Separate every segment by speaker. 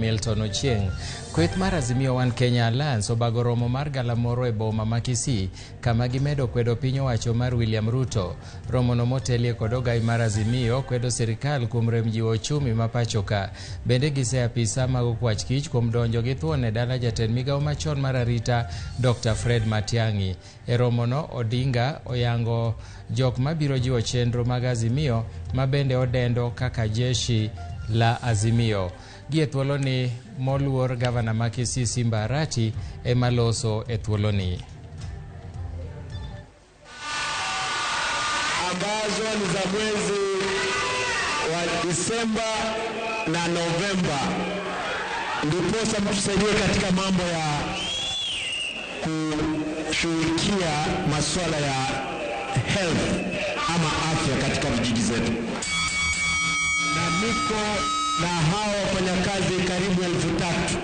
Speaker 1: Milton Ochieng. Kweth mar Azimio One Kenya Alliance obago romo mar galamoro e boma ma Kisii kama gimedo kwedo piny owacho mar William Ruto. Romo no motelie kod ogai mar Azimio kwedo sirikal kuom rem jiwo ochumi ma pachoka. Bende gise apisa mag okwach kich kuom donjo gi thuon e dala jatend migawo machon mar arita Dr. Fred Matiang'i. E romo no Odinga oyango jok mabiro jiwo chenro mag Azimio ma bende odendo kaka jeshi la Azimio. Gie thuolo ni moluor gavana ma Kisii Simba Arati e maloso e thuolo ni.
Speaker 2: Ambazo ni za mwezi wa Disemba na Novemba. Ndiposa mtusaidie katika mambo ya kushughulikia masuala ya health ama afya katika vijiji zetu. Na niko na hao wafanyakazi karibu 3,000.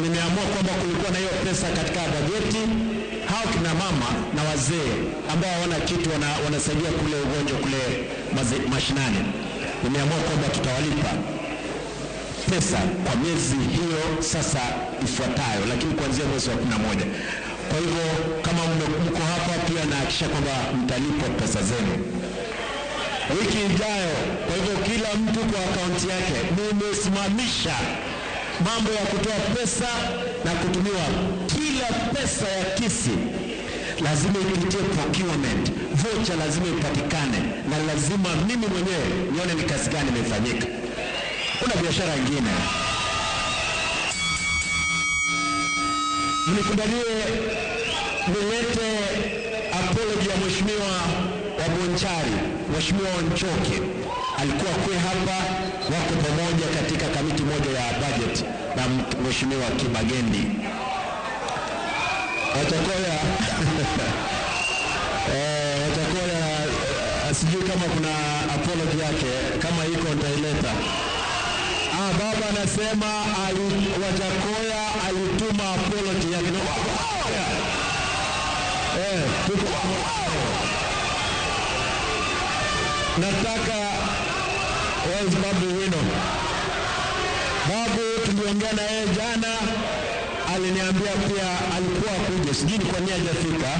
Speaker 2: Nimeamua kwamba kulikuwa na hiyo pesa katika bajeti. Hao kina mama na wazee ambao hawana kitu wanasaidia kule ugonjwa kule mashinani. Nimeamua kwamba tutawalipa pesa kwa miezi hiyo sasa ifuatayo, lakini kuanzia mwezi wa 11. Kwa hivyo kama mko hapa pia nahakikisha kwamba mtalipwa pesa zenu wiki ijayo. Kwa hivyo kila mtu kwa akaunti yake. Nimesimamisha mambo ya kutoa pesa na kutumiwa. Kila pesa ya Kisii lazima ipitie procurement, voucher lazima ipatikane, na lazima mimi mwenyewe nione ni kazi gani imefanyika. Kuna biashara nyingine. Mnikubalie nilete apology ya mheshimiwa wa Bonchari, mheshimiwa Onchoke. Alikuwa kwe hapa, wako pamoja katika kamiti moja ya budget na mheshimiwa Kibagendi. Watakoya Watakoya sijui kama kuna apology yake, kama iko nitaileta. Baba anasema Watakoya alituma apology yake. Nataka wazi Babu Wino. Babu tuliongea na yeye jana, aliniambia pia alikuwa kuja, sijui kwa nini hajafika.